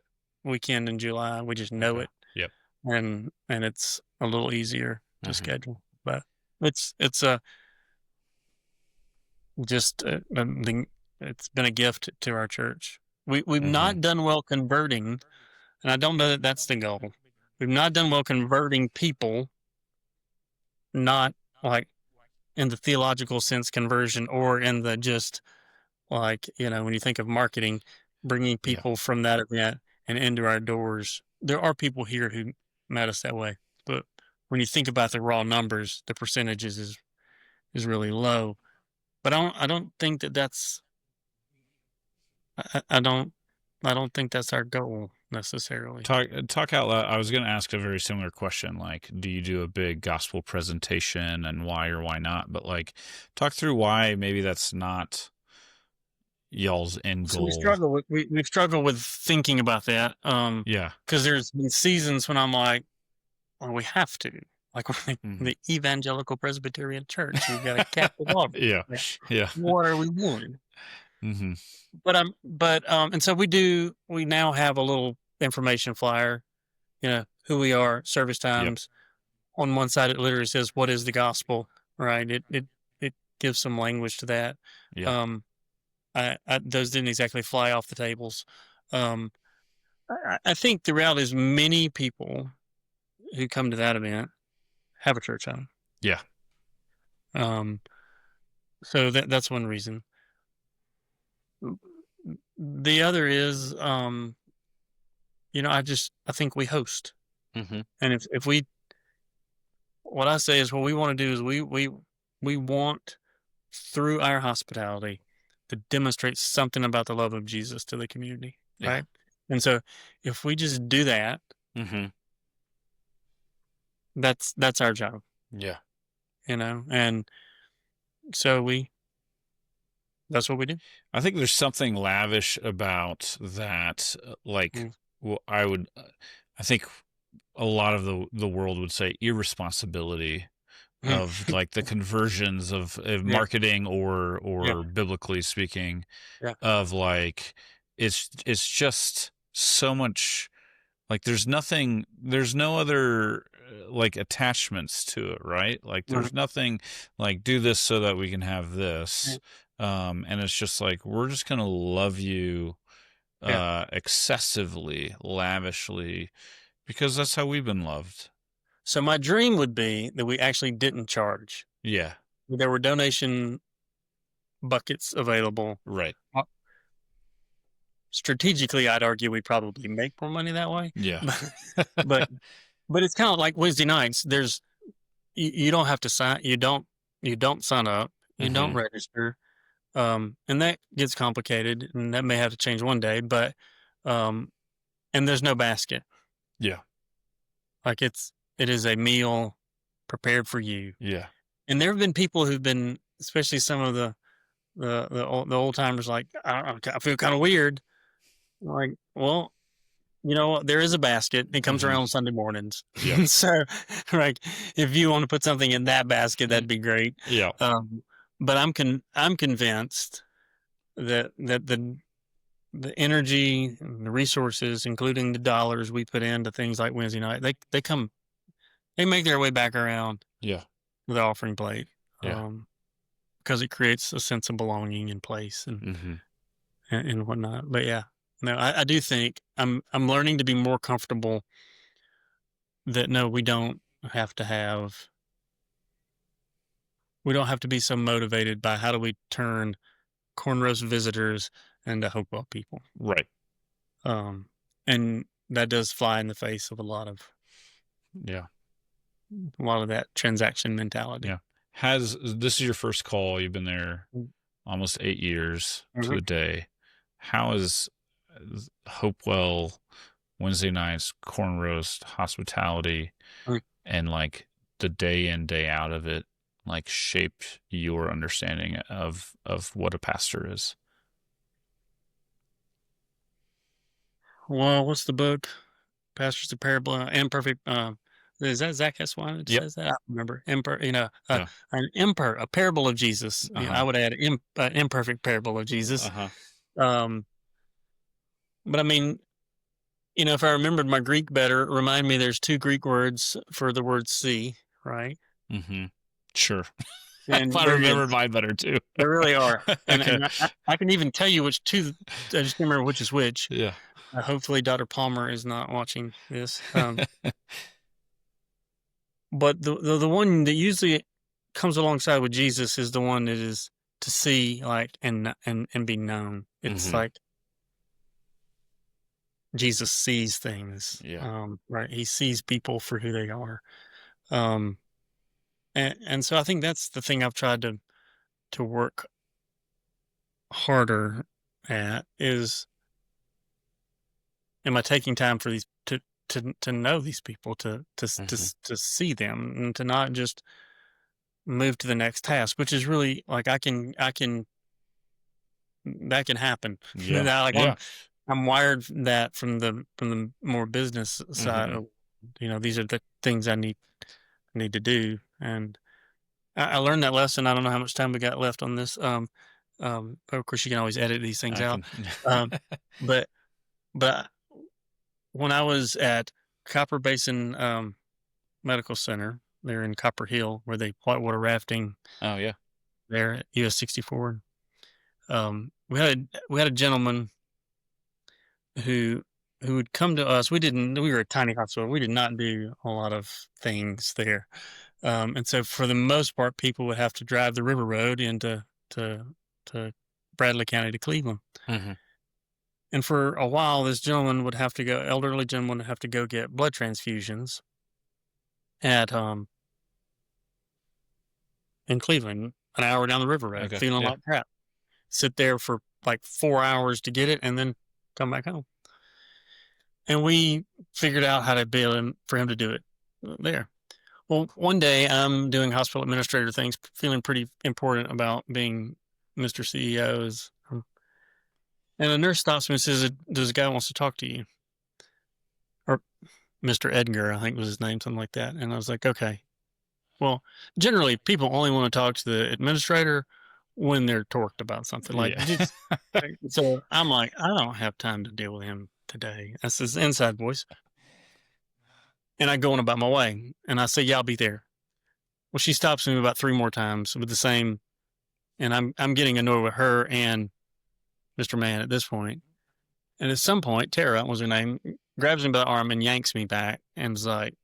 weekend in July. We just know it. Yep. And it's a little easier to schedule. But it's been a gift to our church. We've not done well converting, and I don't know that that's the goal. We've not done well converting people, not like in the theological sense conversion, or in the just like, when you think of marketing, bringing people from that event and into our doors. There are people here who met us that way, but when you think about the raw numbers, the percentages is really low. But I don't think that's I don't think that's our goal necessarily. Talk out loud. I was going to ask a very similar question, like, do you do a big gospel presentation, and why or why not? But like, talk through why maybe that's not y'all's end goal. So we've struggled with thinking about that. Because there's been seasons when I'm like, well, we have to. Like the Evangelical Presbyterian Church, you've got to cap it off. Yeah. What are we doing? And so we now have a little information flyer, who we are, service times. Yep. On one side, it literally says, what is the gospel? Right. It gives some language to that. Yeah. Those didn't exactly fly off the tables. I think the reality is many people who come to that event have a church home. Yeah. So that's one reason. The other is, I think we host. And if what I say is what we want to do is we want, through our hospitality, to demonstrate something about the love of Jesus to the community. Yeah. Right. And so if we just do that, that's our job. Yeah. And so that's what we do. I think there's something lavish about that. I think a lot of the world would say irresponsibility of like the conversions of marketing or biblically speaking, of like, it's just so much, like there's no other like attachments to it, right? Like there's nothing like, do this so that we can have this. And it's just like, we're just going to love you excessively, lavishly, because that's how we've been loved. So my dream would be that we actually didn't charge. Yeah. There were donation buckets available. Right. Strategically, I'd argue we probably make more money that way. Yeah. But it's kind of like Wednesday nights. You don't have to sign. You don't sign up. You don't register. And that gets complicated, and that may have to change one day, but, and there's no basket. Yeah. Like it is a meal prepared for you. Yeah. And there have been people who've been, especially some of the old timers, like, I feel kind of weird. Like, well, there is a basket. It comes around on Sunday mornings. Yeah. So, like, if you want to put something in that basket, that'd be great. Yeah. But I'm convinced that the energy and the resources, including the dollars we put into things like Wednesday night, they make their way back around. Yeah. The offering plate. Yeah. Because it creates a sense of belonging in place and whatnot. But yeah, no, I do think I'm learning to be more comfortable that no, we don't have to be so motivated by how do we turn corn roast visitors into Hopewell people. Right. And that does fly in the face of a lot of that transaction mentality. Yeah. This is your first call? You've been there almost 8 years to Mhm. the day. How is Hopewell Wednesday nights, corn roast, hospitality, Mm. and like the day in, day out of it, like shaped your understanding of what a pastor is? Well, what's the book? Pastor's the Parable, Imperfect. Is that Zach Eswine that Yep. says that? I don't remember. Yeah. A parable of Jesus. I Uh-huh. would add imperfect parable of Jesus. Uh-huh. Um, but I mean, if I remembered my Greek better, remind me there's two Greek words for the word see, right? Mm-hmm. Sure. If And I there remembered is. mine better too. There really are. And Okay. and I can even tell you which two. I just can't remember which is which. Yeah. Hopefully, Dr. Palmer is not watching this. But the one that usually comes alongside with Jesus is the one that is to see, like, and be known. It's Mm-hmm. like Jesus sees things, Yeah. right? He sees people for who they are. Um, and so I think that's the thing I've tried to work harder at is, am I taking time for these to know these people, Mm-hmm. to see them, and to not just move to the next task, which is really like I can that can happen. Yeah. Now, like Yeah. I'm wired that from the more business side Mm-hmm. of, these are the things I need to do, and I learned that lesson. I don't know how much time we got left on this. Of course, you can always edit these things I out. can. Um, but but when I was at Copper Basin Medical Center, there in Copper Hill, where they whitewater rafting Oh yeah. there at US 64. We had a gentleman who would come to us. We were a tiny hospital. We did not do a lot of things there. And so for the most part, people would have to drive the river road into to Bradley County to Cleveland. Mm-hmm. And for a while, this gentleman would have to go, elderly gentleman would have to go get blood transfusions at in Cleveland, an hour down the river road, Okay. feeling Yeah. like crap. Sit there for like 4 hours to get it, and then come back home. And we figured out how to bill him for him to do it there. Well, one day I'm doing hospital administrator things, feeling pretty important about being Mr. CEO. And a nurse stops me and says, "This guy wants to talk to you," or Mr. Edgar, I think was his name, something like that. And I was like, "Okay." Well, generally, people only want to talk to the administrator when they're torqued about something. Like, Yeah. just so I'm like, I don't have time to deal with him today. That's his inside voice. And I go on about my way, and I say, "Yeah, I'll be there." Well, she stops me about 3 more times with the same, and I'm getting annoyed with her and Mr. Man at this point. And at some point, Tara was her name, grabs me by the arm and yanks me back and was like,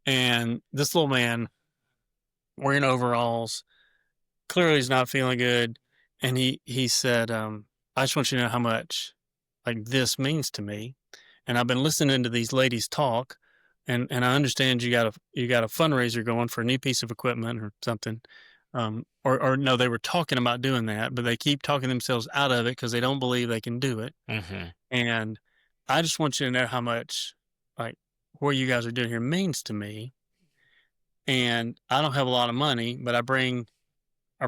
and this little man wearing overalls, clearly he's not feeling good. And he said, "I just want you to know how much like this means to me. And I've been listening to these ladies talk, and I understand you got a fundraiser going for a new piece of equipment or something. Or no, they were talking about doing that, but they keep talking themselves out of it because they don't believe they can do it. Mm-hmm. And I just want you to know how much like what you guys are doing here means to me. And I don't have a lot of money, but I bring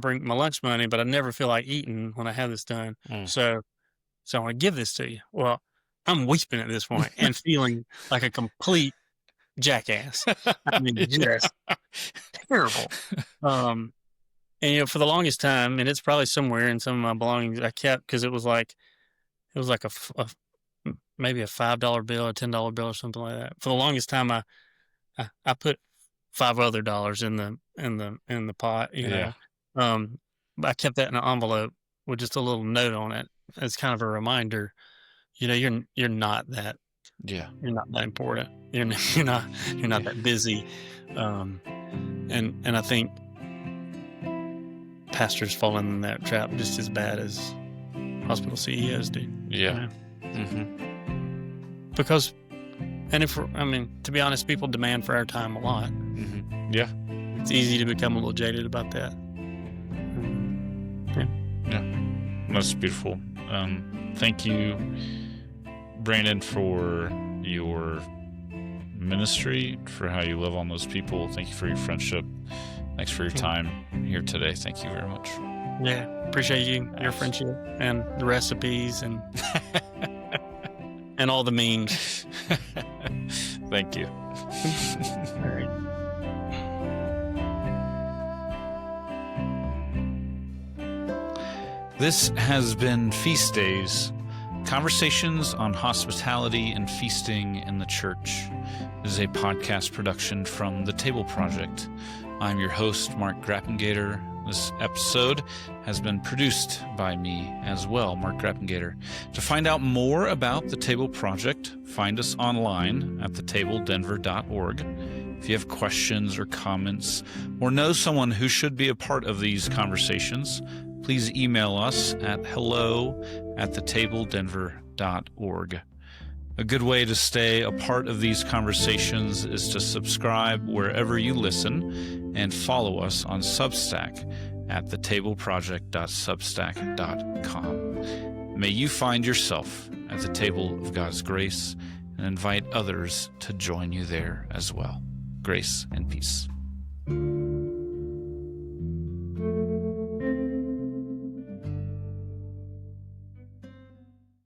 my lunch money, but I never feel like eating when I have this done. Mm. So I want to give this to you." Well, I'm weeping at this point and feeling like a complete jackass. I mean, just terrible. And for the longest time, and it's probably somewhere in some of my belongings I kept, because it was like maybe a $5 bill, a $10 bill, or something like that. For the longest time, I put $5 in the pot, Yeah. But I kept that in an envelope with just a little note on it as kind of a reminder. You're not that Yeah. you're not that important. You're not that busy. And I think pastors fall in that trap just as bad as hospital CEOs do. Yeah. Mm-hmm. Because, to be honest, people demand for our time a lot. Mm-hmm. Yeah. it's easy to become a little jaded about that. Yeah, that's beautiful. Thank you, Brandon, for your ministry, for how you love on those people. Thank you for your friendship. Thanks for your time here today. Thank you very much. Yeah, appreciate your friendship and the recipes and and all the memes. Thank you. All right. This has been Feast Days, conversations on hospitality and feasting in the church. This is a podcast production from The Table Project. I'm your host, Mark Grappengater. This episode has been produced by me as well, Mark Grappengater. To find out more about The Table Project, find us online at thetabledenver.org. If you have questions or comments or know someone who should be a part of these conversations, please email us at hello@thetabledenver.org. A good way to stay a part of these conversations is to subscribe wherever you listen and follow us on Substack at thetableproject.substack.com. May you find yourself at the table of God's grace and invite others to join you there as well. Grace and peace.